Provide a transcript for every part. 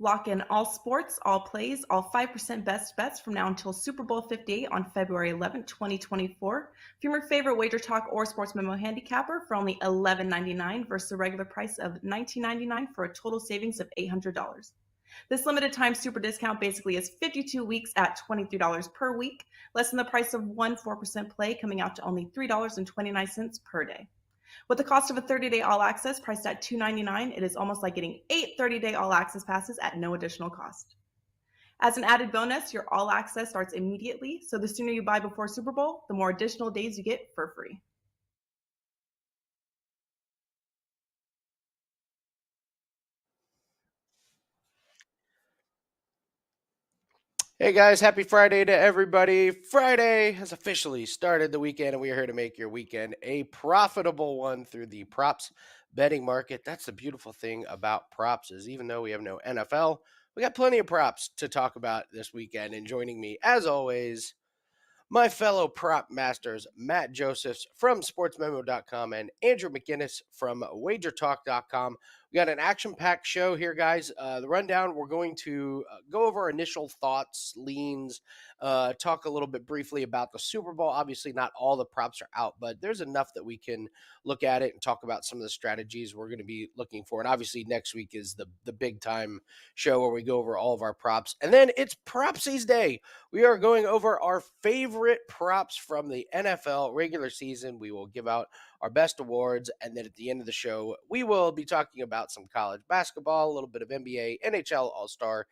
Lock in all sports, all plays, all 5% best bets from now until Super Bowl 58 on February 11th, 2024. From your favorite WagerTalk or Sports Memo handicapper for only $11.99 versus a regular price of $19.99 for a total savings of $800. This limited time super discount basically is 52 weeks at $23 per week, less than the price of one 4% play, coming out to only $3.29 per day. With the cost of a 30-day all-access priced at $2.99, it is almost like getting 8 30-day all-access passes at no additional cost. As an added bonus, your all-access starts immediately, so the sooner you buy before Super Bowl, the more additional days you get for free. Hey guys, happy Friday to everybody. Friday has officially started the weekend, and we are here to make your weekend a profitable one through the props betting market. That's the beautiful thing about props is even though we have no NFL, we got plenty of props to talk about this weekend. And joining me, as always, my fellow prop masters, Matt Josephs from sportsmemo.com and Andrew McGinnis from wagertalk.com. We got an action-packed show here, guys. The rundown, we're going to go over our initial thoughts, leans, talk a little bit briefly about the Super Bowl. Obviously, not all the props are out, but there's enough that we can look at it and talk about some of the strategies we're going to be looking for. And obviously, next week is the big-time show where we go over all of our props. And then it's Propsies Day. We are going over our favorite props from the NFL regular season. We will give out our best awards, and then at the end of the show, we will be talking about some college basketball, a little bit of NBA, NHL All-Star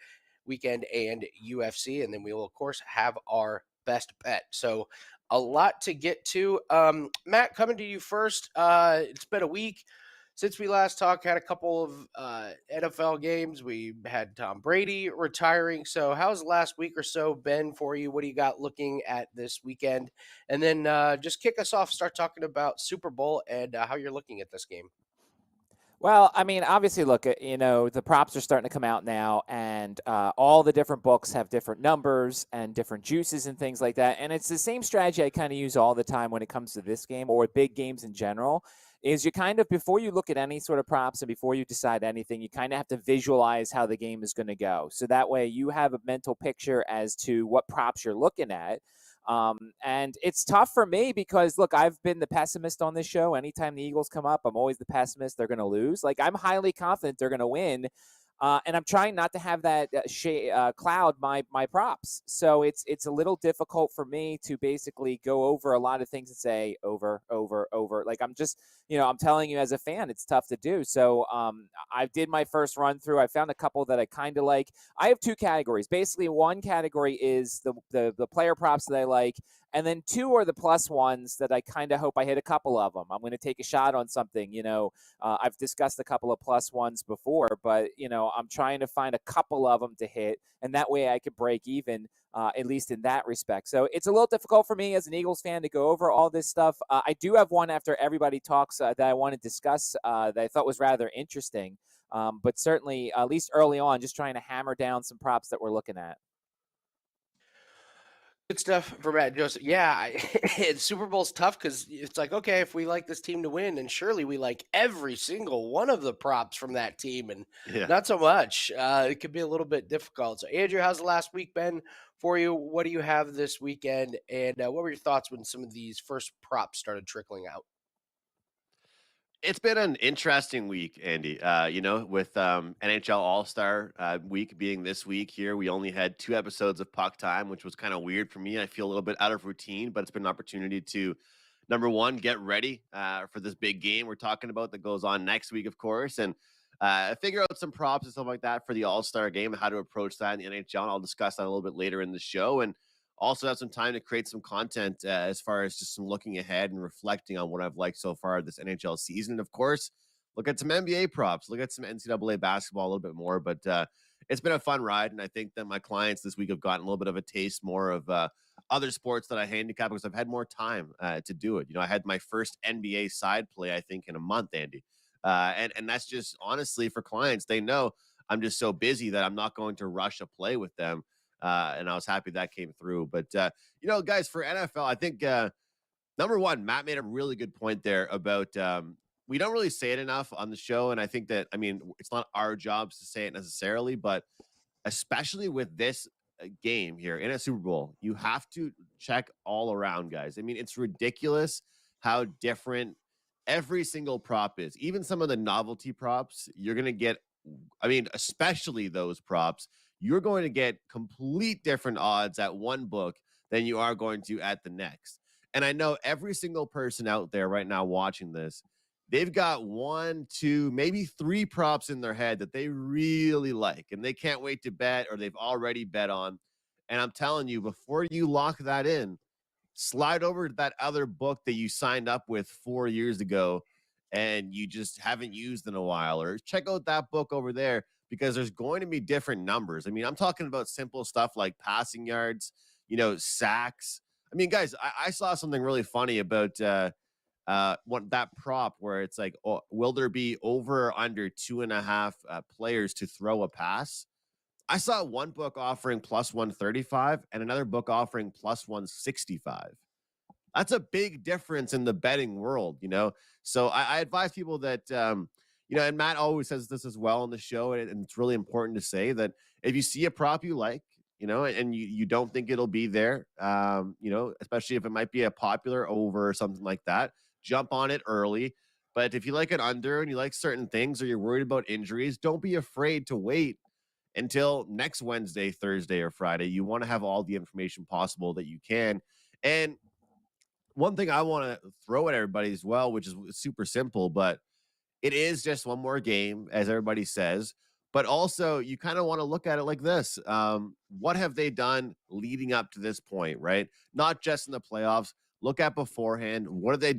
Weekend, and UFC, and then we will, of course, have our best bet. So a lot to get to. Matt, coming to you first. It's been a week since we last talked. Had a couple of NFL games. We had Tom Brady retiring. So how's the last week or so been for you? What do you got looking at this weekend? And then just kick us off, start talking about Super Bowl and how you're looking at this game. Well, I mean, obviously, look, the props are starting to come out now, and all the different books have different numbers and different juices and things like that. And it's the same strategy I kind of use all the time when it comes to this game or big games in general, is you kind of, before you look at any sort of props and before you decide anything, you kind of have to visualize how the game is going to go. So that way you have a mental picture as to what props you're looking at. And it's tough for me because, look, I've been the pessimist on this show. Anytime the Eagles come up, I'm always the pessimist. They're going to lose. Like, I'm highly confident they're going to win. And I'm trying not to have that cloud my props. So it's a little difficult for me to basically go over a lot of things and say over. Like, I'm just, I'm telling you as a fan, it's tough to do. So I did my first run through. I found a couple that I kind of like. I have two categories. Basically, one category is the player props that I like. And then two are the plus ones that I kind of hope I hit a couple of them. I'm going to take a shot on something. I've discussed a couple of plus ones before, but, I'm trying to find a couple of them to hit. And that way I could break even, at least in that respect. So it's a little difficult for me as an Eagles fan to go over all this stuff. I do have one after everybody talks that I want to discuss that I thought was rather interesting. But certainly, at least early on, just trying to hammer down some props that we're looking at. Good stuff for Matt Joseph. Yeah, Super Bowl's tough because it's like, okay, if we like this team to win, and surely we like every single one of the props from that team, and not so much. It could be a little bit difficult. So, Andrew, how's the last week been for you? What do you have this weekend? And what were your thoughts when some of these first props started trickling out? It's been an interesting week, Andy. With NHL All-Star Week being this week here, we only had 2 episodes of Puck Time, which was kind of weird for me. I feel a little bit out of routine, but it's been an opportunity to, number one, get ready for this big game we're talking about that goes on next week, of course, and figure out some props and stuff like that for the All-Star game and how to approach that in the NHL. And I'll discuss that a little bit later in the show, and also have some time to create some content as far as just some looking ahead and reflecting on what I've liked so far this NHL season. And of course, look at some NBA props, look at some NCAA basketball a little bit more. But it's been a fun ride. And I think that my clients this week have gotten a little bit of a taste more of other sports that I handicap because I've had more time to do it. I had my first NBA side play, I think, in a month, Andy. And that's just honestly for clients, they know I'm just so busy that I'm not going to rush a play with them. And I was happy that came through. But, guys, for NFL, I think number one, Matt made a really good point there about we don't really say it enough on the show, and I think that, I mean, it's not our jobs to say it necessarily, but especially with this game here in a Super Bowl, you have to check all around, guys. I mean, it's ridiculous how different every single prop is. Even some of the novelty props, you're going to get, I mean, especially those props, you're going to get complete different odds at one book than you are going to at the next. And I know every single person out there right now watching this, they've got one, two, maybe three props in their head that they really like and they can't wait to bet or they've already bet on. And I'm telling you, before you lock that in, slide over to that other book that you signed up with 4 years ago and you just haven't used in a while, or check out that book over there because there's going to be different numbers. I mean, I'm talking about simple stuff like passing yards, sacks. I mean, guys, I saw something really funny about what that prop where it's like, oh, will there be over or under 2.5 players to throw a pass? I saw one book offering plus 135 and another book offering plus 165. That's a big difference in the betting world. So I advise people that, and Matt always says this as well on the show, and it's really important to say that if you see a prop you like, and you don't think it'll be there, especially if it might be a popular over or something like that, jump on it early. But if you like an under and you like certain things or you're worried about injuries, don't be afraid to wait until next Wednesday, Thursday, or Friday. You want to have all the information possible that you can. And one thing I want to throw at everybody as well, which is super simple, but it is just one more game, as everybody says. But also, you kind of want to look at it like this. What have they done leading up to this point, right? Not just in the playoffs. Look at beforehand. What have they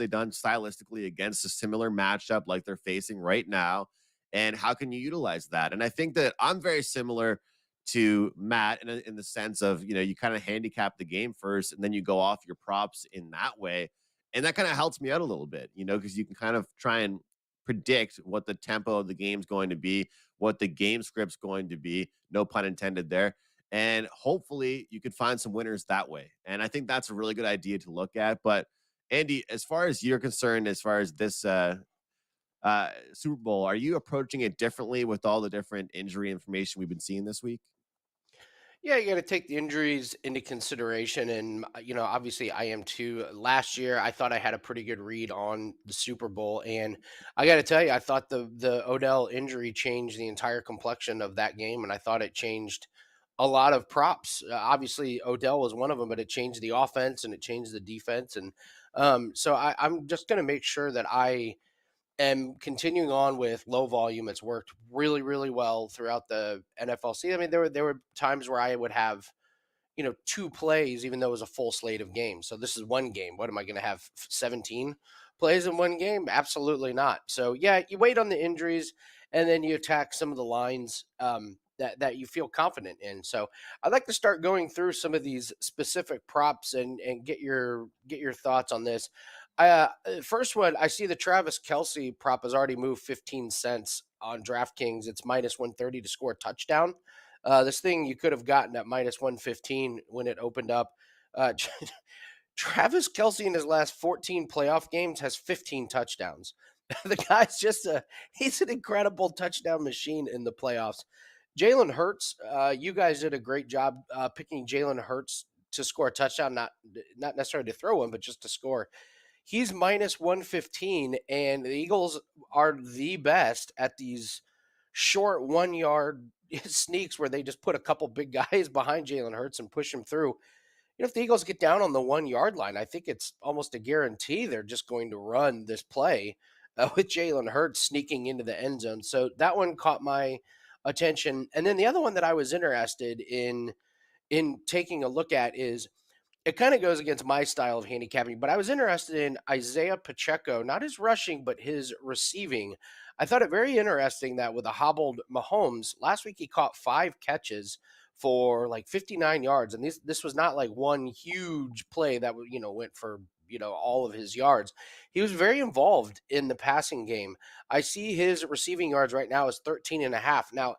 done stylistically against a similar matchup like they're facing right now? And how can you utilize that? And I think that I'm very similar to Matt in the sense of, you kind of handicap the game first and then you go off your props in that way. And that kind of helps me out a little bit, because you can kind of try and predict what the tempo of the game's going to be, what the game script's going to be, no pun intended there. And hopefully you could find some winners that way. And I think that's a really good idea to look at. But Andy, as far as you're concerned, as far as this Super Bowl, are you approaching it differently with all the different injury information we've been seeing this week? Yeah, you got to take the injuries into consideration. And, obviously I am too. Last year, I thought I had a pretty good read on the Super Bowl. And I got to tell you, I thought the Odell injury changed the entire complexion of that game. And I thought it changed a lot of props. Obviously, Odell was one of them, but it changed the offense and it changed the defense. And so I'm just going to make sure that I am continuing on with low volume. It's worked really, really well throughout the NFL season. I mean, there were times where I would have, two plays, even though it was a full slate of games. So this is one game. What am I going to have 17 plays in one game? Absolutely not. So yeah, you wait on the injuries and then you attack some of the lines that you feel confident in. So I'd like to start going through some of these specific props and get your thoughts on this. First one, I see the Travis Kelsey prop has already moved 15 cents on DraftKings. It's minus 130 to score a touchdown. This thing you could have gotten at minus 115 when it opened up. Travis Kelsey in his last 14 playoff games has 15 touchdowns. The guy's he's an incredible touchdown machine in the playoffs. Jalen Hurts, you guys did a great job picking Jalen Hurts to score a touchdown, not necessarily to throw one, but just to score. He's minus 115, and the Eagles are the best at these short 1 yard sneaks where they just put a couple big guys behind Jalen Hurts and push him through. If the Eagles get down on the 1 yard line, I think it's almost a guarantee they're just going to run this play with Jalen Hurts sneaking into the end zone. So that one caught my attention. And then the other one that I was interested in taking a look at is, it kind of goes against my style of handicapping, but I was interested in Isaiah Pacheco, not his rushing, but his receiving. I thought it very interesting that with a hobbled Mahomes, last week he caught 5 catches for like 59 yards. And this was not like one huge play that, went for, all of his yards. He was very involved in the passing game. I see his receiving yards right now is 13.5. Now,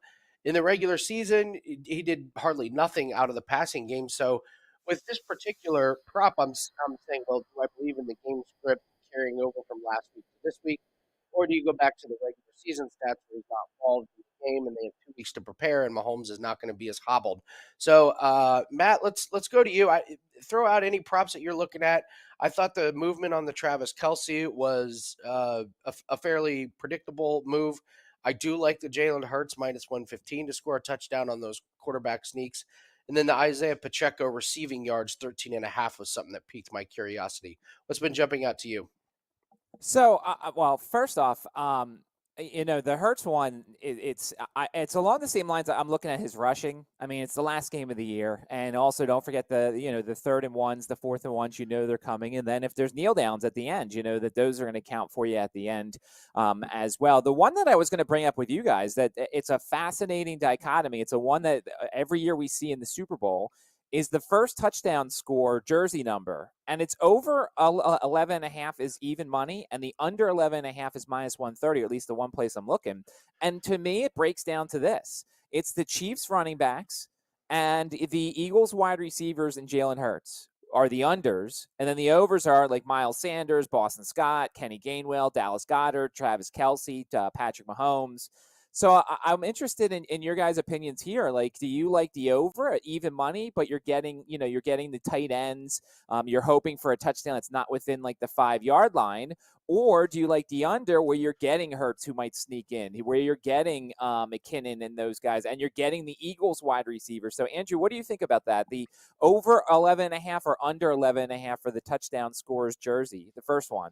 in the regular season, he did hardly nothing out of the passing game. So with this particular prop, I'm saying, well, do I believe in the game script? carrying over from last week to this week? Or do you go back to the regular season stats where he's not involved in the game and they have 2 weeks to prepare and Mahomes is not going to be as hobbled? So, Matt, let's go to you. Throw out any props that you're looking at. I thought the movement on the Travis Kelce was a fairly predictable move. I do like the Jalen Hurts minus 115 to score a touchdown on those quarterback sneaks. And then the Isaiah Pacheco receiving yards, 13.5 was something that piqued my curiosity. What's been jumping out to you? So, well, first off, the Hurts one, it's along the same lines. I'm looking at his rushing. I mean, it's the last game of the year, and also don't forget the third and ones, the fourth and ones. They're coming, and then if there's kneel downs at the end, that those are going to count for you at the end as well. The one that I was going to bring up with you guys, that it's a fascinating dichotomy. It's a one that every year we see in the Super Bowl, is the first touchdown score jersey number, and it's over 11.5 is even money, and the under 11.5 is minus 130, or at least the one place I'm looking. And to me, it breaks down to this: it's the Chiefs running backs and the Eagles wide receivers and Jalen Hurts are the unders, and then the overs are like Miles Sanders, Boston Scott, Kenny Gainwell, Dallas Goedert, Travis Kelce, Patrick Mahomes. So I'm interested in your guys' opinions here. Like, do you like the over at even money, but you're getting the tight ends? You're hoping for a touchdown that's not within like the 5-yard line, or do you like the under where you're getting Hurts who might sneak in, where you're getting McKinnon and those guys, and you're getting the Eagles wide receiver? So Andrew, what do you think about that? The over 11.5 or under 11.5 for the touchdown scores jersey, the first one?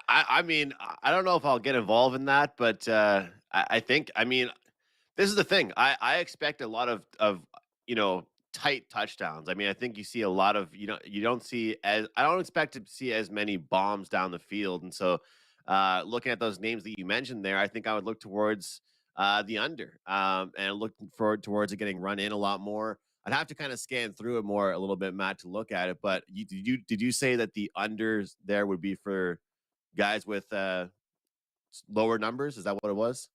I mean, I don't know if I'll get involved in that, but I think, I mean, this is the thing. I expect a lot of tight touchdowns. I mean, I think you see a lot of you don't see as I don't expect to see as many bombs down the field, and so looking at those names that you mentioned there, I think I would look towards the under and look forward towards it getting run in a lot more. I'd have to kind of scan through it more a little bit, Matt, to look at it. But did you say that the unders there would be for guys with lower numbers? Is that what it was?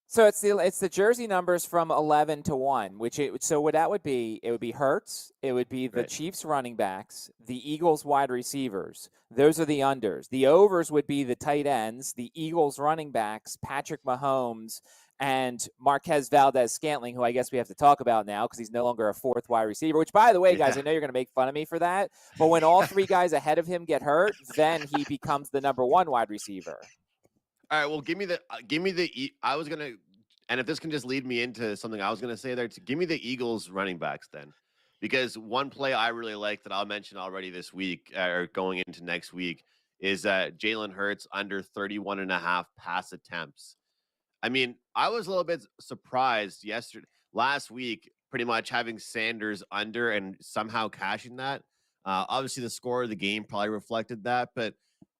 So it's the jersey numbers from 11 to 1, so what that would be, it would be Hurts, it would be the Right. Chiefs running backs, the Eagles wide receivers. Those are the unders. The overs would be the tight ends, the Eagles running backs, Patrick Mahomes, and Marquez Valdez-Scantling, who I guess we have to talk about now because he's no longer a fourth wide receiver, which, by the way, guys, Yeah. I know you're going to make fun of me for that, but when all three guys ahead of him get hurt, then he becomes the number one wide receiver. All right. Well, give me the. I was gonna, and if this can just lead me into something I was gonna say there, to give me the Eagles running backs then, because one play I really like that I'll mention already this week or going into next week is Jalen Hurts under 31.5 pass attempts. I mean, I was a little bit surprised last week, pretty much having Sanders under and somehow cashing that. Obviously, the score of the game probably reflected that, but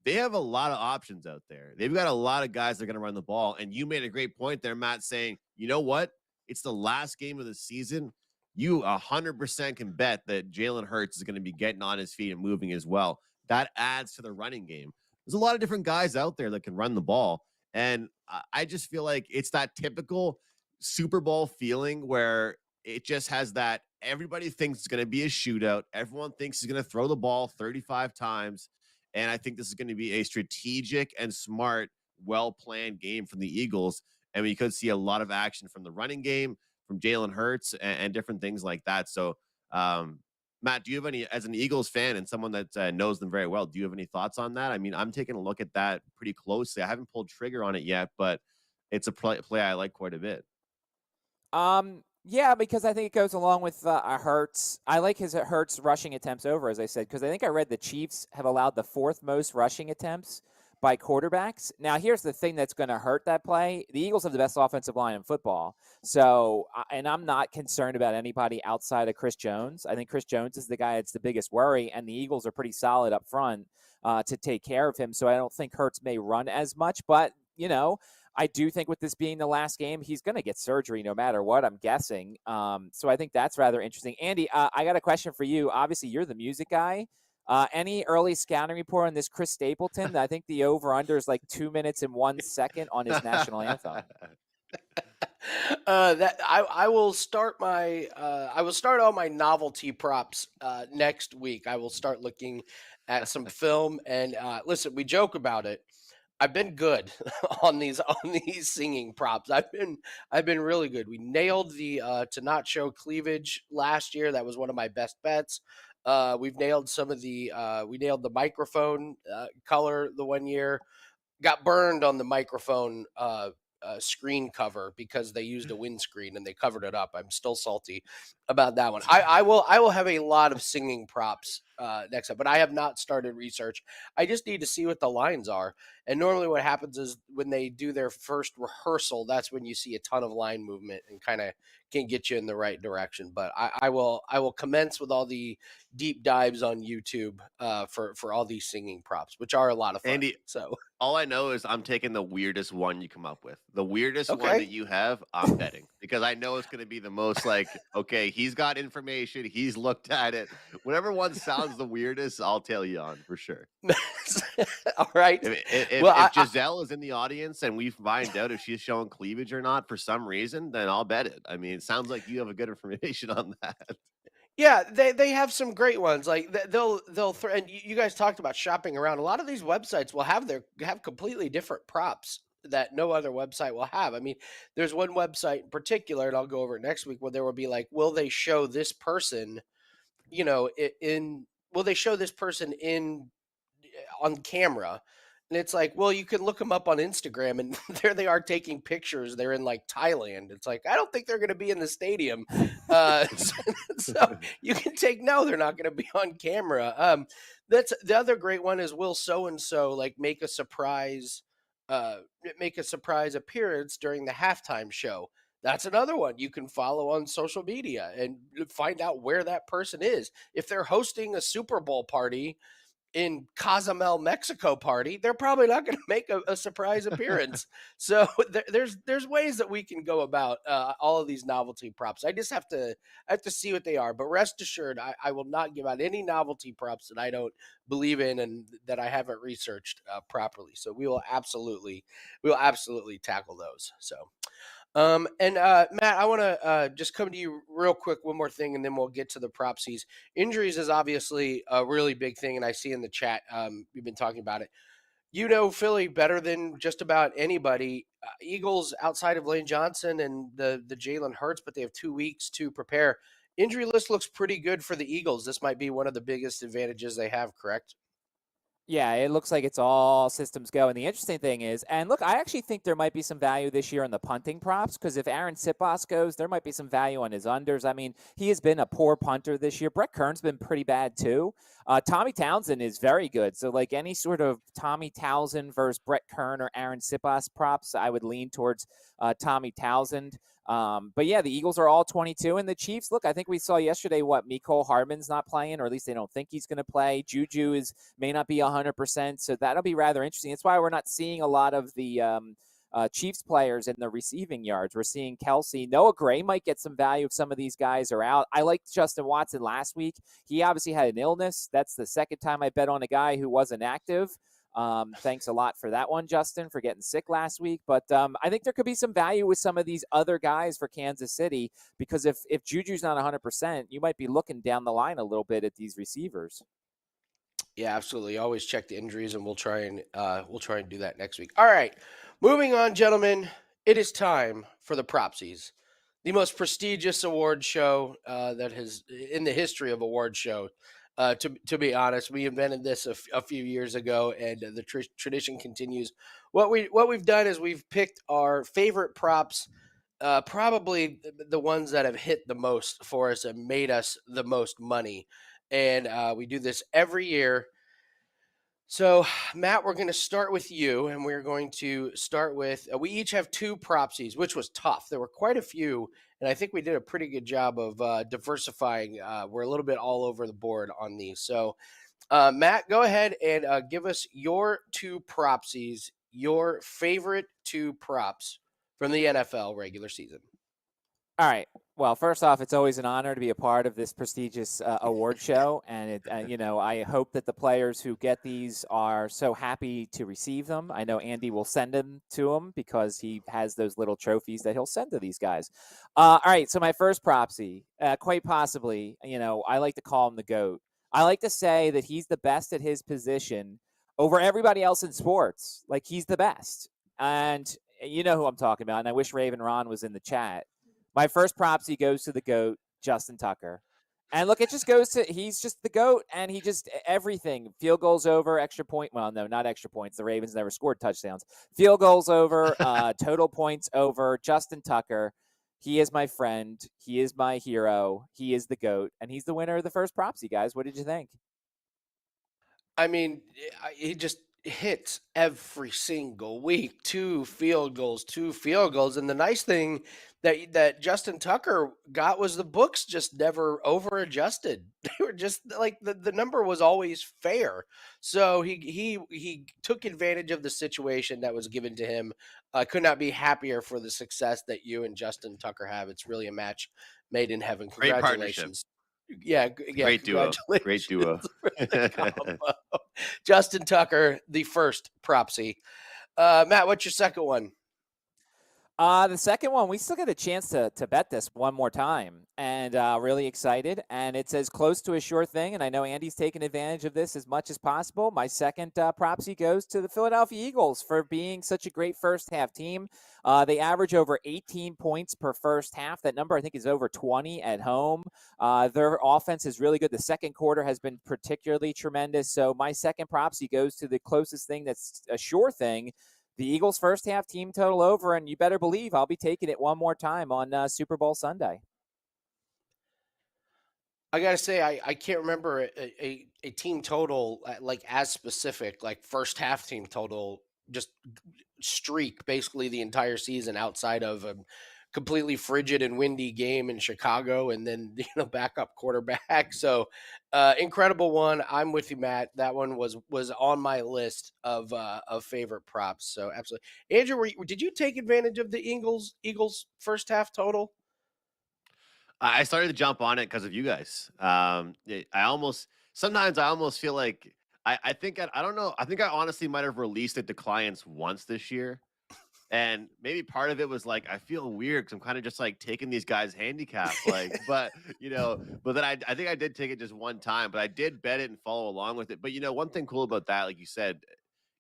they have a lot of options out there. They've got a lot of guys that are going to run the ball. And you made a great point there, Matt, saying, you know what? It's the last game of the season. You 100% can bet that Jalen Hurts is going to be getting on his feet and moving as well. That adds to the running game. There's a lot of different guys out there that can run the ball. And I just feel like it's that typical Super Bowl feeling where it just has that everybody thinks it's going to be a shootout. Everyone thinks he's going to throw the ball 35 times. And I think this is going to be a strategic and smart, well-planned game from the Eagles. And we could see a lot of action from the running game, from Jalen Hurts, and different things like that. So, Matt, do you have any, as an Eagles fan and someone that knows them very well, do you have any thoughts on that? I mean, I'm taking a look at that pretty closely. I haven't pulled trigger on it yet, but it's a play I like quite a bit. Yeah, because I think it goes along with Hurts. I like his Hurts rushing attempts over, as I said, because I think I read the Chiefs have allowed the 4th most rushing attempts by quarterbacks. Now, here's the thing that's going to hurt that play. The Eagles have the best offensive line in football. So, and I'm not concerned about anybody outside of Chris Jones. I think Chris Jones is the guy that's the biggest worry, and the Eagles are pretty solid up front to take care of him. So I don't think Hurts may run as much, but, I do think with this being the last game, he's going to get surgery no matter what, I'm guessing. So I think that's rather interesting. Andy, I got a question for you. Obviously, you're the music guy. Any early scouting report on this Chris Stapleton? I think the over-under is like 2 minutes and 1 second on his national anthem. That I will start all my novelty props next week. I will start looking at some film and listen. We joke about it. I've been good on these singing props. I've been really good. We nailed the to not show cleavage last year. That was one of my best bets. We've nailed some of the we nailed the microphone color the one year. Got burned on the microphone screen cover because they used a windscreen and they covered it up. I'm still salty about that one. I will have a lot of singing props next time, but I have not started research. I just need to see what the lines are. And normally what happens is when they do their first rehearsal, that's when you see a ton of line movement and kind of can get you in the right direction. But I will commence with all the deep dives on YouTube for all these singing props, which are a lot of fun. Andy, So all I know is I'm taking the weirdest one you come up with. The weirdest one okay. that you have, I'm betting because I know it's going to be the most like, okay, he's got information, he's looked at it. Whatever one sounds the weirdest, I'll tell you on for sure. All right. If Giselle is in the audience and we find out if she's showing cleavage or not for some reason, then I'll bet it. I mean, it sounds like you have a good information on that. Yeah, they have some great ones. Like they'll and you guys talked about shopping around. A lot of these websites will have completely different props that no other website will have. I mean, there's one website in particular, and I'll go over it next week, where there will be like, will they show this person, will they show this person in on camera? And it's like, well, you can look them up on Instagram, and there they are taking pictures. They're in like Thailand. It's like, I don't think they're going to be in the stadium. So you can take, no, they're not going to be on camera. That's the other great one is, will so and so like uh, make a surprise appearance during the halftime show? That's another one you can follow on social media and find out where that person is. If they're hosting a Super Bowl party in Cozumel, Mexico party, they're probably not going to make a surprise appearance. So there's ways that we can go about all of these novelty props. I have to see what they are. But rest assured, I will not give out any novelty props that I don't believe in and that I haven't researched properly. So we will absolutely tackle those. So. And Matt, I want to just come to you real quick. One more thing, and then we'll get to the propsies. Injuries is obviously a really big thing, and I see in the chat we've been talking about it. You know Philly better than just about anybody. Eagles outside of Lane Johnson and the Jalen Hurts, but they have 2 weeks to prepare. Injury list looks pretty good for the Eagles. This might be one of the biggest advantages they have, correct? Yeah, it looks like it's all systems go. And the interesting thing is, and look, I actually think there might be some value this year on the punting props because if Aaron Sipos goes, there might be some value on his unders. I mean, he has been a poor punter this year. Brett Kern's been pretty bad too. Tommy Townsend is very good. So, like any sort of Tommy Townsend versus Brett Kern or Aaron Sipos props, I would lean towards Tommy Townsend. But yeah, the Eagles are all 22, and the Chiefs. Look, I think we saw yesterday what Mecole Hardman's not playing, or at least they don't think he's going to play. Juju may not be 100%, so that'll be rather interesting. That's why we're not seeing a lot of the Chiefs players in the receiving yards. We're seeing Kelsey. Noah Gray might get some value if some of these guys are out. I liked Justin Watson last week. He obviously had an illness. That's the second time I bet on a guy who wasn't active. Thanks a lot for that one, Justin, for getting sick last week. But I think there could be some value with some of these other guys for Kansas City because if Juju's not 100%, you might be looking down the line a little bit at these receivers. Yeah, absolutely. Always check the injuries, and we'll try and do that next week. All right, moving on, gentlemen. It is time for the Propsies, the most prestigious award show that has in the history of award show. To be honest, we invented this a few years ago, and the tradition continues. What we've done is we've picked our favorite props, probably the ones that have hit the most for us and made us the most money. And we do this every year. So, Matt, we're going to start with you, and we're going to start with we each have two propsies, which was tough. There were quite a few, and I think we did a pretty good job of diversifying. We're a little bit all over the board on these. So, Matt, go ahead and give us your two propsies, your favorite two props from the NFL regular season. All right. Well, first off, it's always an honor to be a part of this prestigious award show, and I hope that the players who get these are so happy to receive them. I know Andy will send them to them because he has those little trophies that he'll send to these guys. All right. So my first propsy, quite possibly, I like to call him the GOAT. I like to say that he's the best at his position over everybody else in sports. Like, he's the best, and you know who I'm talking about. And I wish Raven Ron was in the chat. My first propsy goes to the GOAT, Justin Tucker. And look, it just goes to, he's just the GOAT, and he just, everything. Field goals over, extra point. Well, no, not extra points. The Ravens never scored touchdowns. Field goals over, total points over. Justin Tucker. He is my friend. He is my hero. He is the GOAT. And he's the winner of the first propsy, guys. What did you think? I mean, he just hits every single week. Two field goals. And the nice thing that Justin Tucker got was the books just never over adjusted. They were just like the number was always fair. So he took advantage of the situation that was given to him. I could not be happier for the success that you and Justin Tucker have. It's really a match made in heaven. Great partnership. Congratulations. Yeah, Great duo. congratulations. Great duo. for the combo. Justin Tucker, the first propsy. Matt, what's your second one? The second one, we still get a chance to bet this one more time, and really excited. And it's as close to a sure thing, and I know Andy's taking advantage of this as much as possible. My second propsy goes to the Philadelphia Eagles for being such a great first-half team. They average over 18 points per first half. That number, I think, is over 20 at home. Their offense is really good. The second quarter has been particularly tremendous. So my second propsy goes to the closest thing that's a sure thing, the Eagles' first half team total over, and you better believe I'll be taking it one more time on Super Bowl Sunday. I gotta say, I can't remember a team total like as specific, like first half team total, just streak basically the entire season outside of a completely frigid and windy game in Chicago, and then backup quarterback. So incredible one. I'm with you, Matt. That one was on my list of favorite props. So absolutely, Andrew, did you take advantage of the Eagles first half total? I started to jump on it because of you guys. Sometimes I almost feel like I think I don't know. I think I honestly might have released it to clients once this year. And maybe part of it was like, I feel weird because I'm kind of just like taking these guys' handicap. But then I think I did take it just one time, but I did bet it and follow along with it. But one thing cool about that, like you said,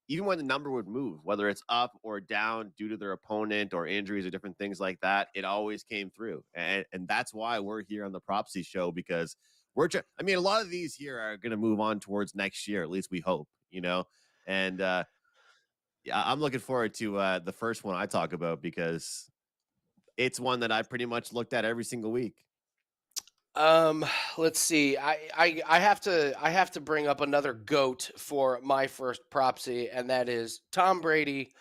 even when the number would move, whether it's up or down due to their opponent or injuries or different things like that, it always came through. And that's why we're here on the Propsy Show, because a lot of these here are going to move on towards next year. At least we hope, and yeah, I'm looking forward to the first one I talk about because it's one that I pretty much looked at every single week. Let's see. I have to bring up another GOAT for my first propsy, and that is Tom Brady.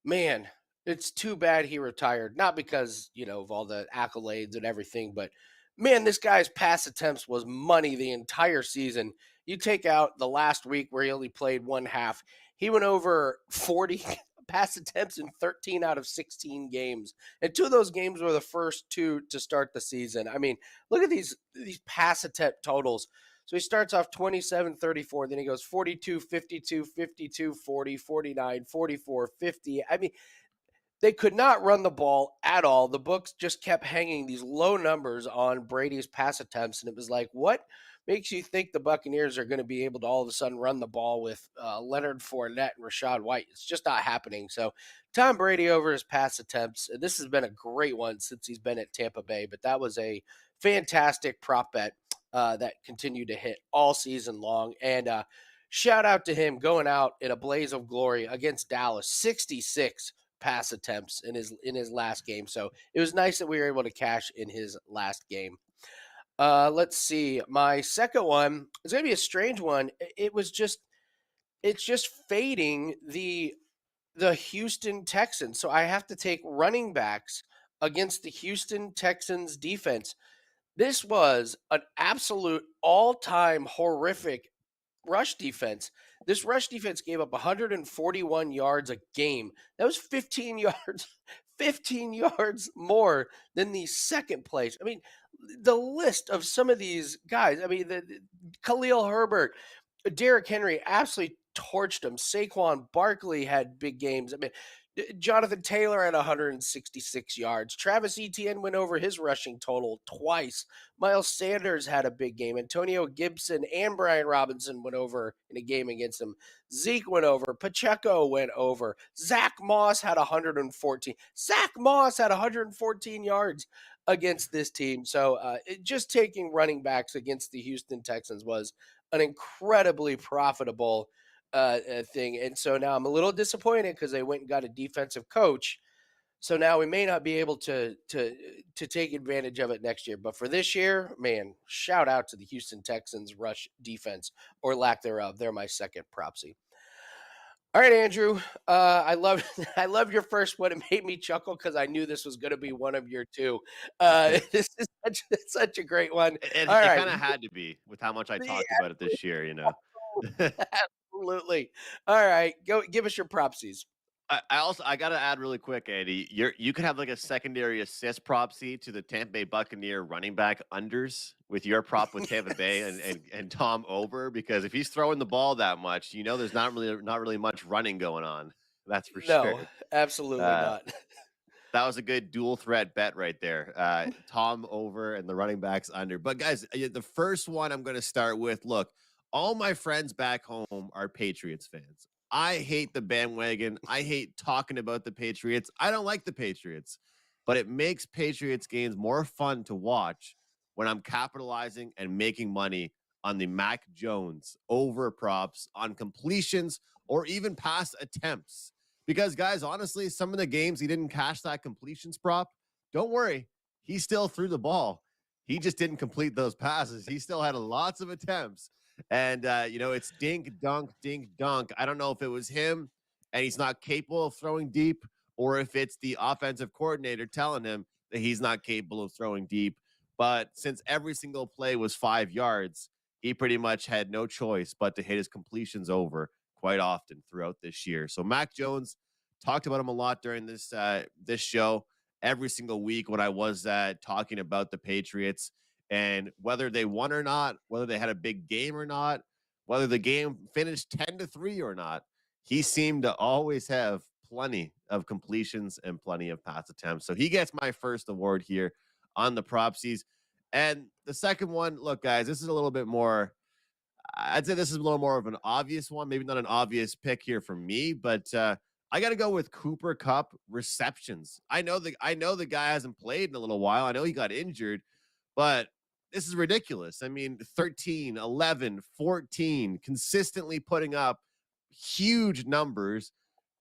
Man, it's too bad he retired. Not because, of all the accolades and everything, but man, this guy's pass attempts was money the entire season. You take out the last week where he only played one half, he went over 40 pass attempts in 13 out of 16 games. And two of those games were the first two to start the season. I mean, look at these pass attempt totals. So he starts off 27, 34, then he goes 42, 52, 52, 40, 49, 44, 50. I mean, they could not run the ball at all. The books just kept hanging these low numbers on Brady's pass attempts. And it was like, what makes you think the Buccaneers are going to be able to all of a sudden run the ball with Leonard Fournette and Rachaad White? It's just not happening. So Tom Brady over his pass attempts. This has been a great one since he's been at Tampa Bay, but that was a fantastic prop bet that continued to hit all season long. And shout out to him going out in a blaze of glory against Dallas, 66 pass attempts in his last game. So it was nice that we were able to cash in his last game. Let's see. My second one is going to be a strange one. It's just fading the Houston Texans. So I have to take running backs against the Houston Texans defense. This was an absolute all-time horrific rush defense. This rush defense gave up 141 yards a game. That was 15 yards 15 yards more than the second place. I mean, the list of some of these guys, I mean, the Khalil Herbert, Derrick Henry absolutely torched him. Saquon Barkley had big games. I mean, Jonathan Taylor had 166 yards. Travis Etienne went over his rushing total twice. Miles Sanders had a big game. Antonio Gibson and Brian Robinson went over in a game against him. Zeke went over. Pacheco went over. Zach Moss had 114. Zach Moss had 114 yards against this team. So just taking running backs against the Houston Texans was an incredibly profitable thing. And so now I'm a little disappointed because they went and got a defensive coach. So now we may not be able to take advantage of it next year. But for this year, man, shout out to the Houston Texans rush defense or lack thereof. They're my second propsy. All right, Andrew. I love I love your first one. It made me chuckle because I knew this was going to be one of your two. This is such a great one. It, All it right. kind of had to be with how much I Yeah, talked about it this year, you know. absolutely. All right. Go give us your propsies. I gotta add really quick, Andy. You could have like a secondary assist propsy to the Tampa Bay Buccaneer running back unders with your prop with Tampa Bay and Tom over, because if he's throwing the ball that much, you know there's not really much running going on. That's for No, sure. absolutely Uh, not. that was a good dual threat bet right there. Tom over and the running backs under. But guys, the first one I'm going to start with. Look, all my friends back home are Patriots fans. I hate the bandwagon. I hate talking about the Patriots. I don't like the Patriots, but it makes Patriots games more fun to watch when I'm capitalizing and making money on the Mac Jones over props on completions or even pass attempts. Because, guys, honestly, some of the games he didn't cash that completions prop, don't worry. He still threw the ball. He just didn't complete those passes. He still had lots of attempts. And, it's dink, dunk, dink, dunk. I don't know if it was him and he's not capable of throwing deep, or if it's the offensive coordinator telling him that he's not capable of throwing deep. But since every single play was 5 yards, he pretty much had no choice but to hit his completions over quite often throughout this year. So Mac Jones, talked about him a lot during this show every single week when I was talking about the Patriots and whether they won or not, whether they had a big game or not, whether the game finished 10-3 or not. He seemed to always have plenty of completions and plenty of pass attempts. So he gets my first award here on the propsies. And the second one, look, guys, this is a little bit more. I'd say this is a little more of an obvious one, maybe not an obvious pick here for me, but I got to go with Cooper Kupp receptions. I know the guy hasn't played in a little while. I know he got injured, but this is ridiculous. I mean, 13, 11, 14, consistently putting up huge numbers.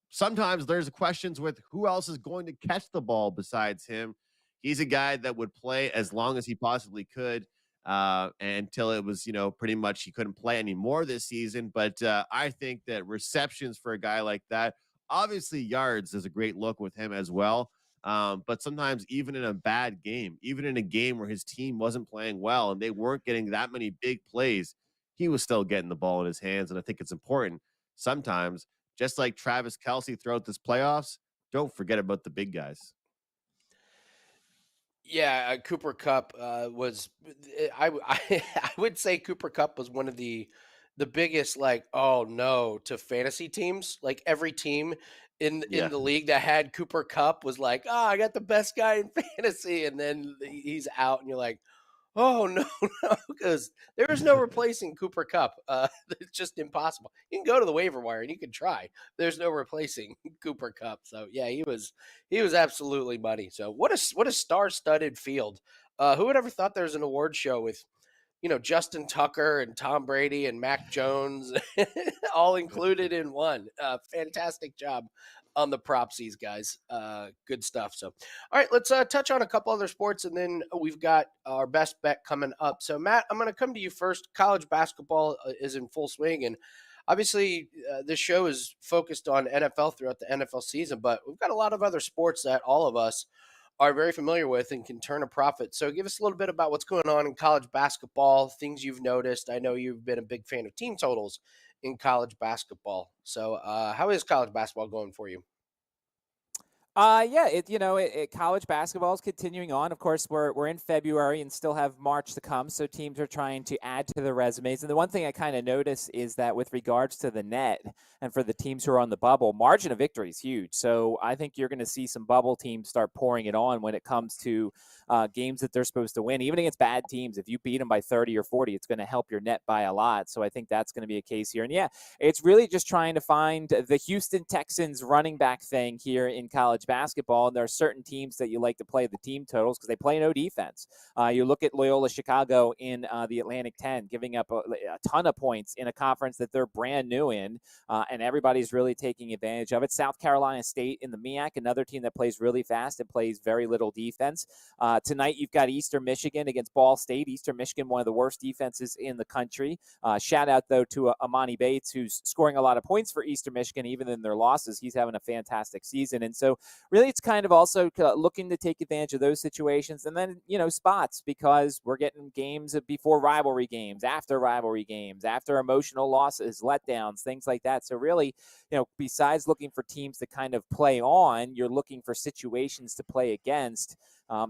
Sometimes there's questions with who else is going to catch the ball besides him. He's a guy that would play as long as he possibly could until it was, pretty much he couldn't play anymore this season. But I think that receptions for a guy like that, obviously yards is a great look with him as well. But sometimes even in a bad game, even in a game where his team wasn't playing well and they weren't getting that many big plays, he was still getting the ball in his hands. And I think it's important sometimes, just like Travis Kelce throughout this playoffs, don't forget about the big guys. Yeah, Cooper Kupp was. I would say Cooper Kupp was one of the biggest oh no to fantasy teams. Like every team in Yeah. the league that had Cooper Kupp was like, I got the best guy in fantasy, and then he's out, and you're like, oh no, no, because there is no replacing Cooper Kupp. It's just impossible. You can go to the waiver wire and you can try. There's no replacing Cooper Kupp. So yeah, he was absolutely money. So what a star-studded field. Who would ever thought there was an award show with Justin Tucker and Tom Brady and Mac Jones all included in one. Fantastic job on the propsies, guys. Good stuff. So, all right, let's touch on a couple other sports, and then we've got our best bet coming up. So, Matt, I'm going to come to you first. College basketball is in full swing, and obviously this show is focused on NFL throughout the NFL season, but we've got a lot of other sports that all of us are very familiar with and can turn a profit. So give us a little bit about what's going on in college basketball, things you've noticed. I know you've been a big fan of team totals in college basketball. So how is college basketball going for you? College basketball is continuing on. Of course, we're in February and still have March to come, so teams are trying to add to their resumes. And the one thing I kind of notice is that with regards to the net and for the teams who are on the bubble, margin of victory is huge. So I think you're going to see some bubble teams start pouring it on when it comes to games that they're supposed to win, even against bad teams. If you beat them by 30 or 40, it's going to help your net by a lot. So I think that's going to be a case here. And yeah, it's really just trying to find the Houston Texans running back thing here in college basketball. And there are certain teams that you like to play the team totals because they play no defense. You look at Loyola Chicago in the Atlantic 10, giving up a ton of points in a conference that they're brand new in, and everybody's really taking advantage of it. South Carolina State in the MEAC, another team that plays really fast and plays very little defense. Tonight, you've got Eastern Michigan against Ball State. Eastern Michigan, one of the worst defenses in the country. Shout out, though, to Amani Bates, who's scoring a lot of points for Eastern Michigan, even in their losses. He's having a fantastic season. And so really it's kind of also looking to take advantage of those situations. And then, spots, because we're getting games before rivalry games, after emotional losses, letdowns, things like that. So really, besides looking for teams to kind of play on, you're looking for situations to play against.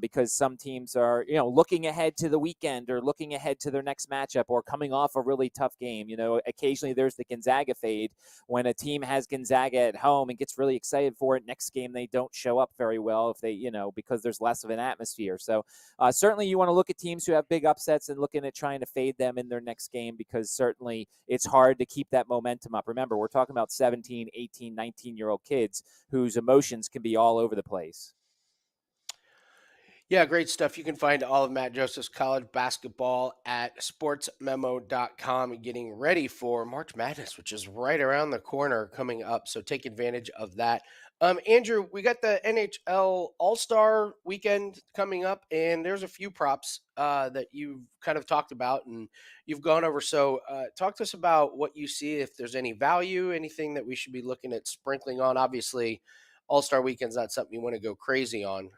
Because some teams are, looking ahead to the weekend or looking ahead to their next matchup or coming off a really tough game. Occasionally there's the Gonzaga fade when a team has Gonzaga at home and gets really excited for it. Next game, they don't show up very well if they, because there's less of an atmosphere. So certainly you want to look at teams who have big upsets and looking at trying to fade them in their next game, because certainly it's hard to keep that momentum up. Remember, we're talking about 17, 18, 19-year-old kids whose emotions can be all over the place. Yeah, great stuff. You can find all of Matt Joseph's college basketball at sportsmemo.com, getting ready for March Madness, which is right around the corner coming up. So take advantage of that. Andrew, we got the NHL All-Star Weekend coming up, and there's a few props that you've kind of talked about and you've gone over. So talk to us about what you see, if there's any value, anything that we should be looking at sprinkling on. Obviously, All-Star Weekend's not something you want to go crazy on.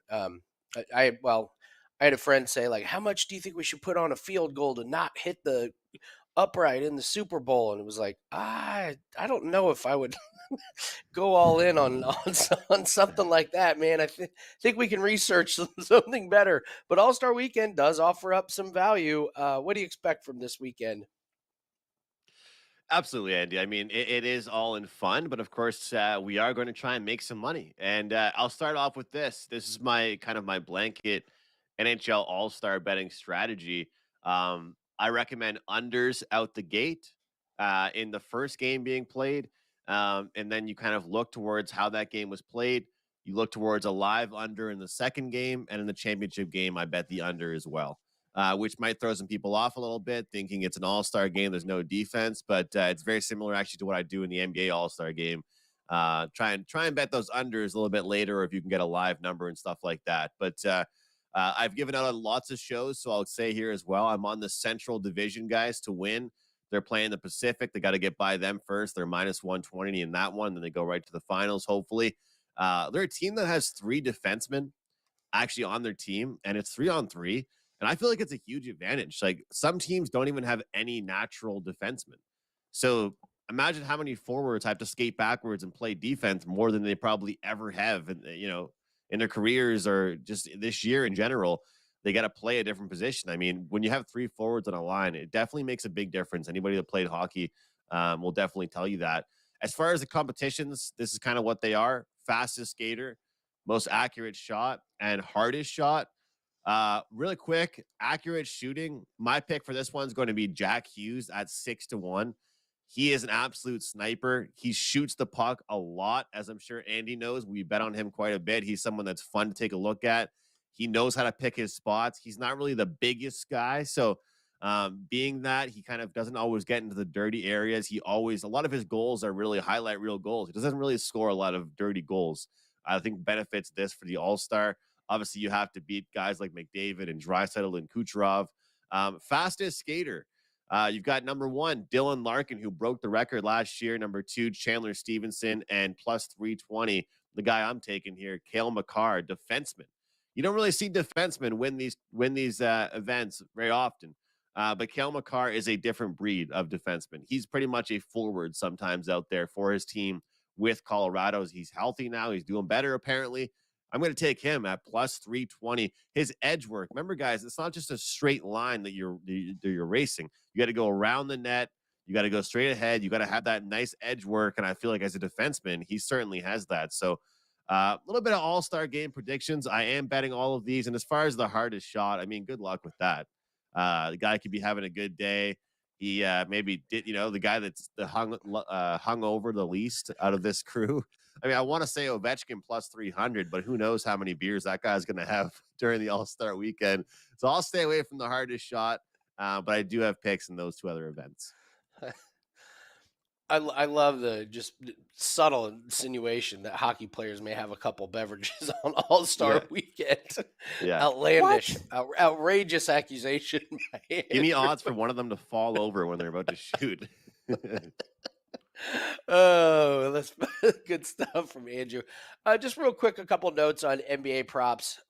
I had a friend say, like, how much do you think we should put on a field goal to not hit the upright in the Super Bowl? And it was like, I don't know if I would go all in on something like that, man. I think we can research something better. But All-Star Weekend does offer up some value. What do you expect from this weekend? Absolutely, Andy. I mean, it is all in fun, but of course, we are going to try and make some money. And I'll start off with this. This is my blanket NHL All Star betting strategy. I recommend unders out the gate in the first game being played, and then you kind of look towards how that game was played. You look towards a live under in the second game, and in the championship game, I bet the under as well. Which might throw some people off a little bit, thinking it's an all-star game. There's no defense, but it's very similar actually to what I do in the NBA All-Star game. Try and bet those unders a little bit later, or if you can get a live number and stuff like that. But I've given out lots of shows, so I'll say here as well, I'm on the Central Division guys to win. They're playing the Pacific. They got to get by them first. They're minus 120 in that one. Then they go right to the finals, hopefully. They're a team that has 3 defensemen actually on their team, and it's 3-on-3. And I feel like it's a huge advantage. Like, some teams don't even have any natural defensemen. So imagine how many forwards have to skate backwards and play defense more than they probably ever have, in their careers or just this year in general. They got to play a different position. I mean, when you have 3 forwards on a line, it definitely makes a big difference. Anybody that played hockey will definitely tell you that. As far as the competitions, this is kind of what they are: fastest skater, most accurate shot, and hardest shot. Really quick, accurate shooting. My pick for this one is going to be Jack Hughes at 6-1. He is an absolute sniper. He shoots the puck a lot, as I'm sure Andy knows. We bet on him quite a bit. He's someone that's fun to take a look at. He knows how to pick his spots. He's not really the biggest guy, so being that he kind of doesn't always get into the dirty areas, a lot of his goals are really highlight reel goals. He doesn't really score a lot of dirty goals. I think benefits this for the All-Star. Obviously, you have to beat guys like McDavid and Draisaitl and Kucherov. Fastest skater. You've got number 1, Dylan Larkin, who broke the record last year. Number 2, Chandler Stevenson, and plus 320, the guy I'm taking here, Cale Makar, defenseman. You don't really see defensemen win these events very often. But Cale Makar is a different breed of defenseman. He's pretty much a forward sometimes out there for his team with Colorado. He's healthy now. He's doing better, apparently. I'm going to take him at plus 320. His edge work. Remember, guys, it's not just a straight line that you're racing. You got to go around the net. You got to go straight ahead. You got to have that nice edge work. And I feel like as a defenseman, he certainly has that. So a little bit of all-star game predictions. I am betting all of these. And as far as the hardest shot, I mean, good luck with that. The guy could be having a good day. He maybe did, the guy that's hung over the least out of this crew. I mean, I want to say Ovechkin plus 300, but who knows how many beers that guy's going to have during the All-Star weekend. So I'll stay away from the hardest shot, but I do have picks in those two other events. I love the just subtle insinuation that hockey players may have a couple beverages on All-Star weekend. Yeah. Outlandish, outrageous accusation. Give me odds for one of them to fall over when they're about to shoot. Oh, that's good stuff from Andrew. Just real quick, a couple notes on NBA props.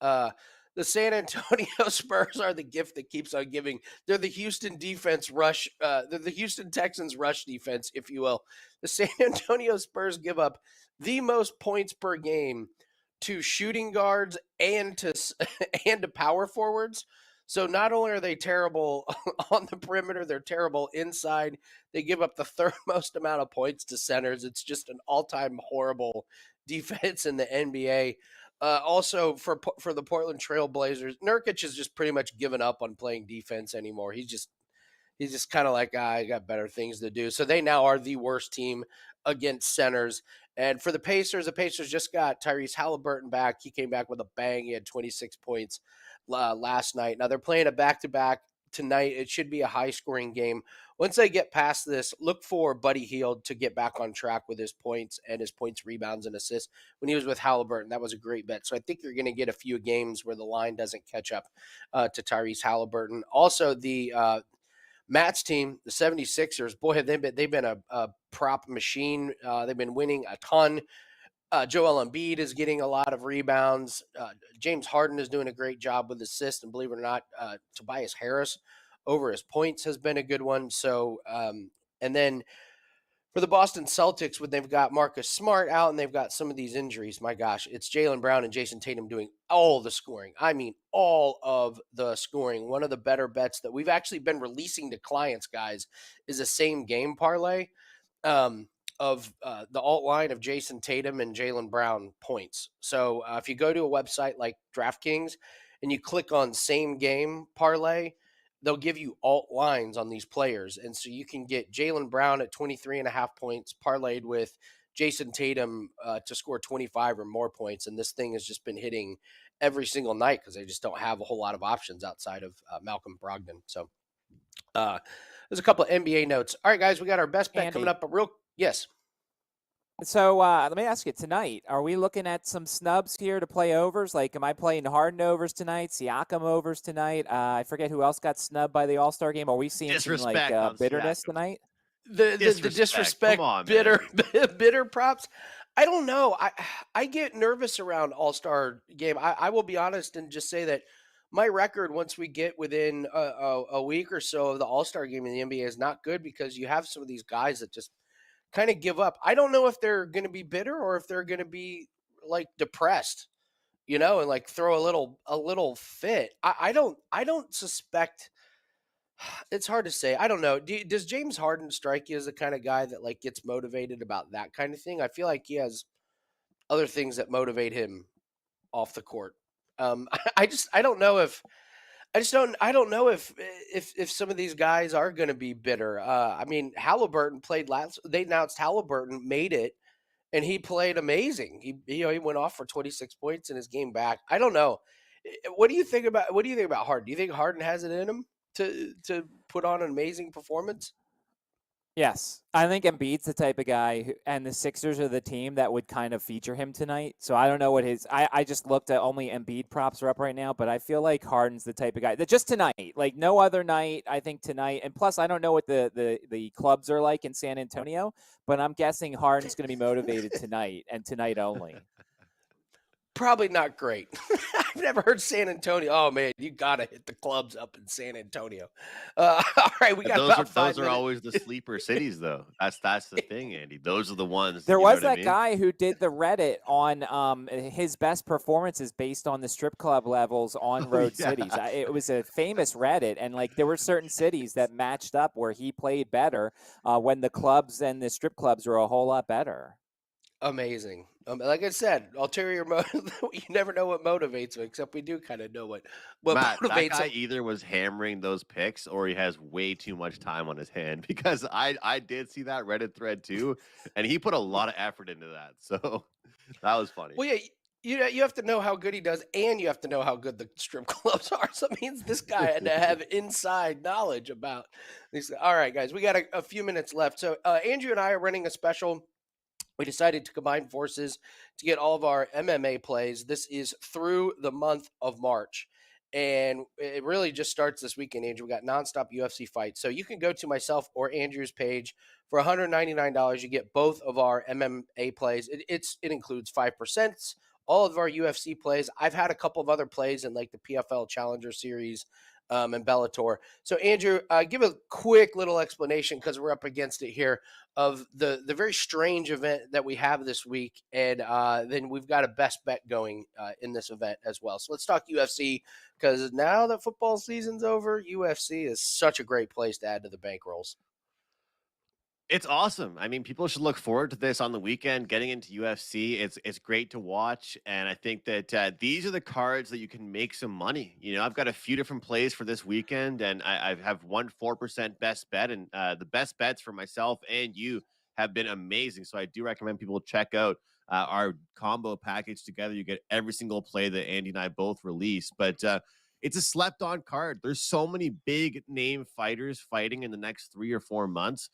The San Antonio Spurs are the gift that keeps on giving. They're the Houston defense rush. They're the Houston Texans rush defense, if you will. The San Antonio Spurs give up the most points per game to shooting guards and to power forwards. So not only are they terrible on the perimeter, they're terrible inside. They give up the third most amount of points to centers. It's just an all-time horrible defense in the NBA. Also, for the Portland Trail Blazers, Nurkic has just pretty much given up on playing defense anymore. He's just kind of like, I got better things to do. So they now are the worst team against centers. And for the Pacers just got Tyrese Halliburton back. He came back with a bang. He had 26 points last night. Now they're playing a back-to-back tonight. It should be a high-scoring game. Once they get past this, look for Buddy Hield to get back on track with his points, rebounds, and assists. When he was with Halliburton, that was a great bet. So I think you're going to get a few games where the line doesn't catch up to Tyrese Halliburton. Also, the Matt's team, the 76ers, boy, have they've been a prop machine. They've been winning a ton. Joel Embiid is getting a lot of rebounds. James Harden is doing a great job with assists, and believe it or not, Tobias Harris over his points has been a good one. So, and then for the Boston Celtics, when they've got Marcus Smart out and they've got some of these injuries, my gosh, it's Jaylen Brown and Jason Tatum doing all the scoring. I mean, all of the scoring. One of the better bets that we've actually been releasing to clients, guys, is a same game parlay. Of the alt line of Jason Tatum and Jaylen Brown points. So if you go to a website like DraftKings and you click on same game parlay, they'll give you alt lines on these players. And so you can get Jaylen Brown at 23.5 points parlayed with Jason Tatum to score 25 or more points. And this thing has just been hitting every single night because they just don't have a whole lot of options outside of Malcolm Brogdon. So there's a couple of NBA notes. All right, guys, we got our best bet coming up. But yes. So let me ask you, tonight, are we looking at some snubs here to play overs? Like, am I playing Harden overs tonight, Siakam overs tonight? I forget who else got snubbed by the All-Star game. Are we seeing some bitterness tonight? The disrespect, on, bitter props. I don't know. I get nervous around All-Star game. I will be honest and just say that my record once we get within a week or so of the All-Star game in the NBA is not good because you have some of these guys that just kind of give up. I don't know if they're going to be bitter or if they're going to be like depressed, and like throw a little fit. I don't suspect. It's hard to say. I don't know. Does James Harden strike you as the kind of guy that like gets motivated about that kind of thing? I feel like he has other things that motivate him off the court. I don't know if some of these guys are going to be bitter. I mean, Halliburton played they announced Halliburton made it and he played amazing. He went off for 26 points in his game back. I don't know. What do you think about Harden? Do you think Harden has it in him to put on an amazing performance? Yes. I think Embiid's the type of guy and the Sixers are the team that would kind of feature him tonight. So I don't know what I just looked at only Embiid props are up right now, but I feel like Harden's the type of guy that just tonight, like no other night, I think tonight. And plus I don't know what the clubs are like in San Antonio, but I'm guessing Harden's going to be motivated tonight and tonight only. probably not great. I've never heard San Antonio. Oh man, you gotta hit the clubs up in San Antonio. All right, we got Those are about 5 those are minutes. always the sleeper cities, though. That's the thing, Andy. Those are the ones. There You know was what I that mean? guy who did the Reddit on his best performances based on the strip club levels on Oh road yeah. cities. It was a famous Reddit, and like there were certain cities that matched up where he played better when the clubs and the strip clubs were a whole lot better. Amazing. Like I said, ulterior motive. You never know what motivates him, except we do kind of know what Matt, that motivates guy him. either was hammering those picks or he has way too much time on his hand because I did see that Reddit thread too, and he put a lot of effort into that. So that was funny. Well, yeah, you have to know how good he does, and you have to know how good the strip clubs are. So it means this guy had to have inside knowledge about these. All right, guys, we got a few minutes left. So Andrew and I are running a special. We decided to combine forces to get all of our MMA plays. This is through the month of March. And it really just starts this weekend, Andrew. We got nonstop UFC fights. So you can go to myself or Andrew's page for $199. You get both of our MMA plays. It includes 5%, all of our UFC plays. I've had a couple of other plays in like the PFL Challenger Series and Bellator. So Andrew, give a quick little explanation because we're up against it here of the very strange event that we have this week, and then we've got a best bet going in this event as well. So let's talk UFC because now that football season's over, UFC is such a great place to add to the bankrolls. It's awesome. I mean, people should look forward to this on the weekend. Getting into UFC, it's great to watch, and I think that these are the cards that you can make some money. You know, I've got a few different plays for this weekend, and I have one 4% best bet, and the best bets for myself and you have been amazing. So I do recommend people check out our combo package together. You get every single play that Andy and I both release, but. It's a slept on card. There's so many big name fighters fighting in the next 3 or 4 months.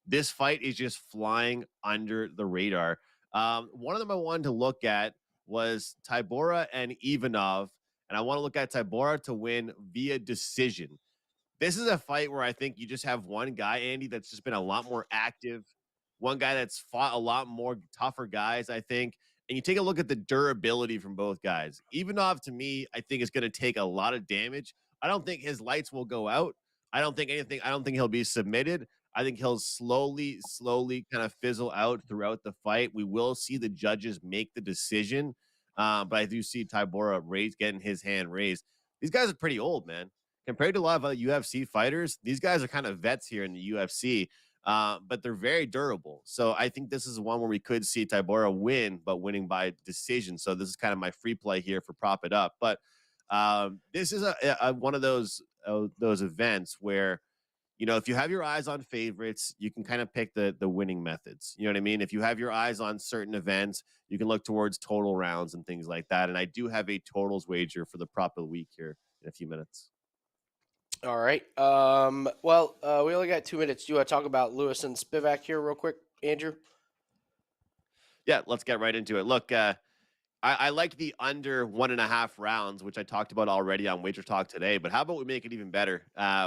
This fight is just flying under the radar. One of them I wanted to look at was Tybura and Ivanov, and I want to look at Tybura to win via decision. This is a fight where I think you just have one guy, Andy, that's just been a lot more active, one guy that's fought a lot more tougher guys, I think. And you take a look at the durability from both guys. Ivanov, to me, I think is going to take a lot of damage. I don't think his lights will go out. I don't think he'll be submitted. I think he'll slowly kind of fizzle out throughout the fight. We will see the judges make the decision. But I do see Tybura getting his hand raised. These guys are pretty old, man. Compared to a lot of other UFC fighters, these guys are kind of vets here in the UFC, but they're very durable. So I think this is one where we could see Tybura win, but winning by decision. So this is kind of my free play here for prop it up. But this is one of those events where, you know, if you have your eyes on favorites, you can kind of pick the winning methods. You know what I mean? If you have your eyes on certain events, you can look towards total rounds and things like that. And I do have a totals wager for the prop of the week here in a few minutes. All right. We only got 2 minutes. Do you want to talk about Lewis and Spivak here real quick, Andrew? Yeah, let's get right into it. Look, I like the under 1.5 rounds, which I talked about already on WagerTalk today. But how about we make it even better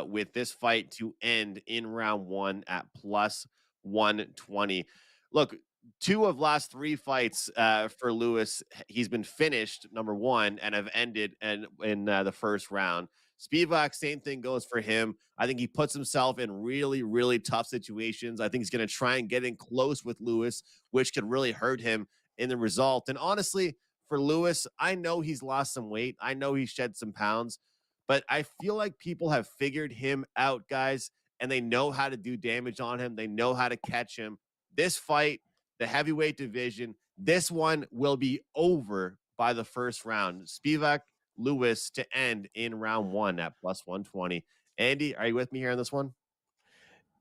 with this fight to end in round 1 at plus 120? Look, 2 of last 3 fights for Lewis, he's been finished, number 1, and have ended in the first round. Spivak, same thing goes for him. I think he puts himself in really, really tough situations. I think he's going to try and get in close with Lewis, which could really hurt him in the result. And honestly, for Lewis, I know he's lost some weight. I know he shed some pounds, but I feel like people have figured him out, guys, and they know how to do damage on him. They know how to catch him. This fight, the heavyweight division, this one will be over by the first round. Spivak, Lewis to end in round 1 at plus 120. Andy, are you with me here on this one?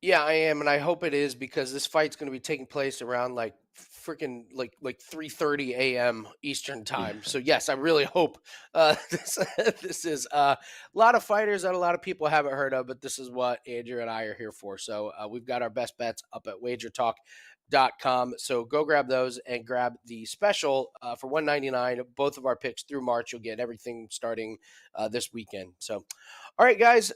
Yeah, I am, and I hope it is because this fight's going to be taking place around like freaking like 3:30 a.m. Eastern time. Yeah. So yes, I really hope this is a lot of fighters that a lot of people haven't heard of, but this is what Andrew and I are here for. So we've got our best bets up at WagerTalk.com. So go grab those and grab the special for $199. Both of our picks through March. You'll get everything starting this weekend. So. All right, guys,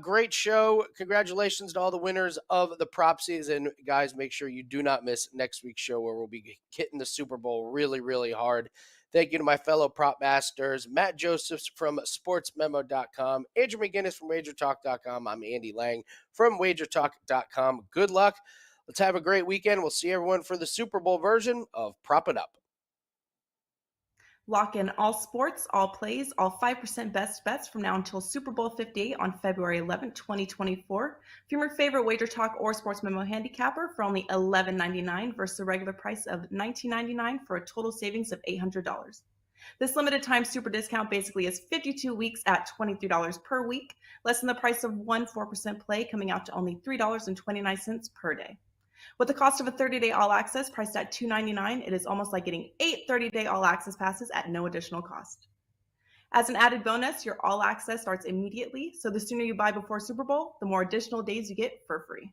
great show. Congratulations to all the winners of the Propsies. And guys, make sure you do not miss next week's show where we'll be hitting the Super Bowl really, really hard. Thank you to my fellow prop masters, Matt Josephs from sportsmemo.com, Andrew McGinnis from WagerTalk.com. I'm Andy Lang from WagerTalk.com. Good luck. Let's have a great weekend. We'll see everyone for the Super Bowl version of Prop It Up. Lock in all sports, all plays, all 5% best bets from now until Super Bowl 58 on February 11, 2024. From your favorite WagerTalk or Sports Memo handicapper for only $11.99 versus a regular price of $19.99 for a total savings of $800. This limited time super discount basically is 52 weeks at $23 per week, less than the price of one 4% play, coming out to only $3.29 per day. With the cost of a 30-day all-access priced at $2.99, it is almost like getting 8 30-day all-access passes at no additional cost. As an added bonus, your all-access starts immediately, so the sooner you buy before Super Bowl, the more additional days you get for free.